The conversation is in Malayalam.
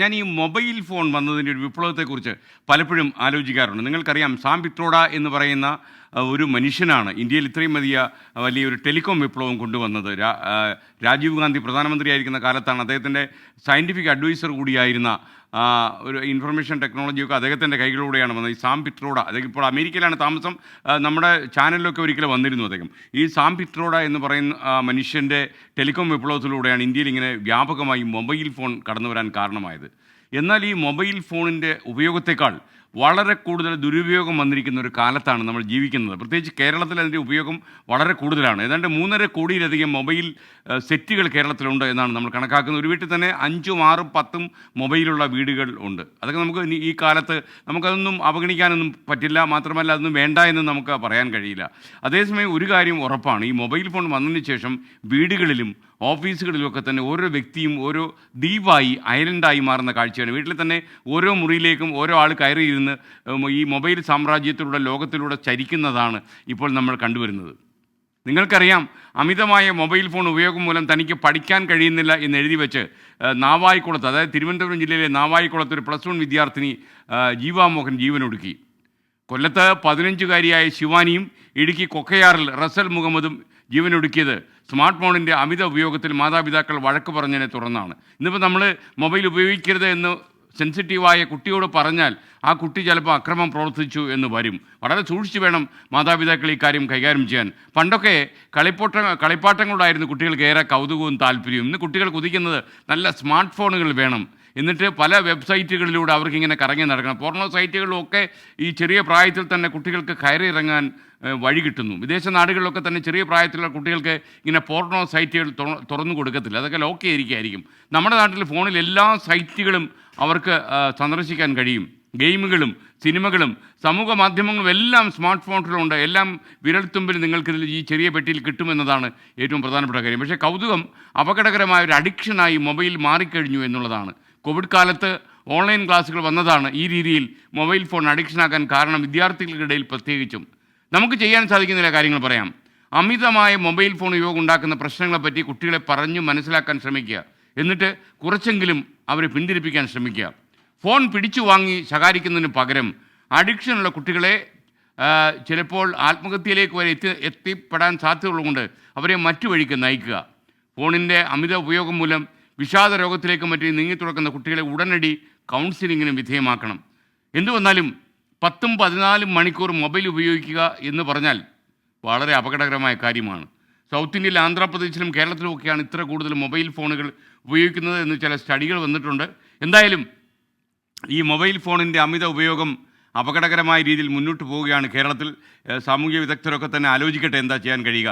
ഞാൻ ഈ മൊബൈൽ ഫോൺ വന്നതിൻ്റെ ഒരു വിപ്ലവത്തെക്കുറിച്ച് പലപ്പോഴും ആലോചിക്കാറുണ്ട്. നിങ്ങൾക്കറിയാം, സാം പിട്രോഡ എന്ന് പറയുന്ന ഒരു മനുഷ്യനാണ് ഇന്ത്യയിൽ ഇത്രയും വലിയൊരു ടെലികോം വിപ്ലവം കൊണ്ടുവന്നത്. രാജീവ് ഗാന്ധി പ്രധാനമന്ത്രിയായിരിക്കുന്ന കാലത്താണ് അദ്ദേഹത്തിൻ്റെ സയൻറ്റിഫിക് അഡ്വൈസർ കൂടിയായിരുന്ന ഒരു ഇൻഫർമേഷൻ ടെക്നോളജിയൊക്കെ അദ്ദേഹത്തിൻ്റെ കൈകളിലൂടെയാണ് വന്നത്. ഈ സാം പിട്രോഡ, അദ്ദേഹം ഇപ്പോൾ അമേരിക്കയിലാണ് താമസം. നമ്മുടെ ചാനലിലൊക്കെ ഒരിക്കലും വന്നിരുന്നു അദ്ദേഹം. ഈ സാം പിട്രോഡ എന്ന് പറയുന്ന മനുഷ്യൻ്റെ ടെലികോം വിപ്ലവത്തിലൂടെയാണ് ഇന്ത്യയിൽ ഇങ്ങനെ വ്യാപകമായി മൊബൈൽ ഫോൺ കടന്നു വരാൻ കാരണമായത്. എന്നാൽ ഈ മൊബൈൽ ഫോണിൻ്റെ ഉപയോഗത്തെക്കാൾ വളരെ കൂടുതൽ ദുരുപയോഗം വന്നിരിക്കുന്ന ഒരു കാലത്താണ് നമ്മൾ ജീവിക്കുന്നത്. പ്രത്യേകിച്ച് കേരളത്തിൽ അതിൻ്റെ ഉപയോഗം വളരെ കൂടുതലാണ്. ഏതാണ്ട് 3.5 കോടിയിലധികം മൊബൈൽ സെറ്റുകൾ കേരളത്തിലുണ്ട് എന്നാണ് നമ്മൾ കണക്കാക്കുന്നത്. ഒരു വീട്ടിൽ തന്നെ 5ഉം 6ഉം 10ഉം മൊബൈലുള്ള വീടുകൾ ഉണ്ട്. അതൊക്കെ നമുക്ക് ഈ കാലത്ത് നമുക്കതൊന്നും അവഗണിക്കാനൊന്നും പറ്റില്ല. മാത്രമല്ല, അതൊന്നും വേണ്ട എന്ന് നമുക്ക് പറയാൻ കഴിയില്ല. അതേസമയം ഒരു കാര്യം ഉറപ്പാണ്, ഈ മൊബൈൽ ഫോൺ വന്നതിന് ശേഷം വീടുകളിലും ഓഫീസുകളിലുമൊക്കെ തന്നെ ഓരോ വ്യക്തിയും ഓരോ ദ്വീപായി, ഐലൻഡായി മാറുന്ന കാഴ്ചയാണ്. വീട്ടിൽ തന്നെ ഓരോ മുറിയിലേക്കും ഓരോ ആൾ കയറിയിരുന്ന് ഈ മൊബൈൽ സാമ്രാജ്യത്തിലൂടെ, ലോകത്തിലൂടെ ചരിക്കുന്നതാണ് ഇപ്പോൾ നമ്മൾ കണ്ടുവരുന്നത്. നിങ്ങൾക്കറിയാം, അമിതമായ മൊബൈൽ ഫോൺ ഉപയോഗം മൂലം തനിക്ക് പഠിക്കാൻ കഴിയുന്നില്ല എന്ന് എഴുതി വെച്ച് നാവായിക്കുളത്ത്, അതായത് തിരുവനന്തപുരം ജില്ലയിലെ നാവായിക്കുളത്ത് ഒരു +1 വിദ്യാർത്ഥിനി ജീവാമോഹൻ ജീവനൊടുക്കി. കൊല്ലത്ത് 15കാരിയായ ശിവാനിയും ഇടുക്കി കൊക്കയാറിൽ റസൽ മുഹമ്മദും ജീവനൊടുക്കിയത് സ്മാർട്ട് ഫോണിൻ്റെ അമിത ഉപയോഗത്തിൽ മാതാപിതാക്കൾ വഴക്ക് പറഞ്ഞതിനെ തുടർന്നാണ്. ഇന്നിപ്പോൾ നമ്മൾ മൊബൈൽ ഉപയോഗിക്കരുത് എന്ന് സെൻസിറ്റീവായ കുട്ടിയോട് പറഞ്ഞാൽ ആ കുട്ടി ചിലപ്പോൾ അക്രമം പ്രവർത്തിച്ചു എന്ന് വരും. വളരെ സൂക്ഷിച്ച് വേണം മാതാപിതാക്കൾ ഈ കാര്യം കൈകാര്യം ചെയ്യാൻ. പണ്ടൊക്കെ കളിപ്പാട്ടങ്ങളോടായിരുന്നു കുട്ടികൾക്ക് ഏറെ കൗതുകവും താല്പര്യവും. ഇന്ന് കുട്ടികൾ കുതിക്കുന്നത് നല്ല സ്മാർട്ട് ഫോണുകൾ വേണം. എന്നിട്ട് പല വെബ്സൈറ്റുകളിലൂടെ അവർക്കിങ്ങനെ കറങ്ങി നടക്കണം. പോർണോ സൈറ്റുകളിലൊക്കെ ഈ ചെറിയ പ്രായത്തിൽ തന്നെ കുട്ടികൾക്ക് കയറി ഇറങ്ങാൻ വഴി കിട്ടുന്നു. വിദേശ നാടുകളിലൊക്കെ തന്നെ ചെറിയ പ്രായത്തിലുള്ള കുട്ടികൾക്ക് ഇങ്ങനെ പോർണോ സൈറ്റുകൾ തുറന്നു കൊടുക്കത്തില്ല, അതൊക്കെ ലോക്ക് ചെയ്തിരിക്കുകയായിരിക്കും. നമ്മുടെ നാട്ടിൽ ഫോണിൽ എല്ലാ സൈറ്റുകളും അവർക്ക് സന്ദർശിക്കാൻ കഴിയും. ഗെയിമുകളും സിനിമകളും സമൂഹ മാധ്യമങ്ങളും എല്ലാം സ്മാർട്ട് ഫോണിലുണ്ട്. എല്ലാം വിരൽത്തുമ്പിൽ നിങ്ങൾക്കിതിൽ ഈ ചെറിയ പെട്ടിയിൽ കിട്ടുമെന്നതാണ് ഏറ്റവും പ്രധാനപ്പെട്ട കാര്യം. പക്ഷേ കൗതുകം അപകടകരമായ ഒരു അഡിക്ഷനായി മൊബൈൽ മാറിക്കഴിഞ്ഞു എന്നുള്ളതാണ്. കോവിഡ് കാലത്ത് ഓൺലൈൻ ക്ലാസ്സുകൾ വന്നതാണ് ഈ രീതിയിൽ മൊബൈൽ ഫോൺ അഡിക്ഷനാക്കാൻ കാരണം, വിദ്യാർത്ഥികൾക്കിടയിൽ പ്രത്യേകിച്ചും. നമുക്ക് ചെയ്യാൻ സാധിക്കുന്ന കാര്യങ്ങൾ പറയാം. അമിതമായ മൊബൈൽ ഫോൺ ഉപയോഗം ഉണ്ടാക്കുന്ന പ്രശ്നങ്ങളെപ്പറ്റി കുട്ടികളെ പറഞ്ഞു മനസ്സിലാക്കാൻ ശ്രമിക്കുക. എന്നിട്ട് കുറച്ചെങ്കിലും അവരെ പിന്തിരിപ്പിക്കാൻ ശ്രമിക്കുക. ഫോൺ പിടിച്ചു വാങ്ങി ശകാരിക്കുന്നതിന് പകരം അഡിക്ഷനുള്ള കുട്ടികളെ ചിലപ്പോൾ ആത്മഹത്യയിലേക്ക് വരെ എത്തിപ്പെടാൻ സാധ്യതയുള്ളതുകൊണ്ട് അവരെ മറ്റു വഴിക്ക് നയിക്കുക. ഫോണിൻ്റെ അമിത ഉപയോഗം മൂലം വിഷാദ രോഗത്തിലേക്ക് മറ്റും നീങ്ങിത്തുടക്കുന്ന കുട്ടികളെ ഉടനടി കൗൺസിലിങ്ങിന് വിധേയമാക്കണം. എന്തു വന്നാലും 10ഉം 14ഉം മണിക്കൂർ മൊബൈൽ ഉപയോഗിക്കുക എന്ന് പറഞ്ഞാൽ വളരെ അപകടകരമായ കാര്യമാണ്. സൗത്ത് ഇന്ത്യയിൽ ആന്ധ്രാപ്രദേശിലും കേരളത്തിലുമൊക്കെയാണ് ഇത്ര കൂടുതൽ മൊബൈൽ ഫോണുകൾ ഉപയോഗിക്കുന്നത് എന്ന് ചില സ്റ്റഡികൾ വന്നിട്ടുണ്ട്. എന്തായാലും ഈ മൊബൈൽ ഫോണിൻ്റെ അമിത ഉപയോഗം അപകടകരമായ രീതിയിൽ മുന്നോട്ട് പോവുകയാണ് കേരളത്തിൽ. സാമൂഹ്യ വിദഗ്ധരൊക്കെ തന്നെ ആലോചിക്കട്ടെ എന്താ ചെയ്യാൻ കഴിയുക.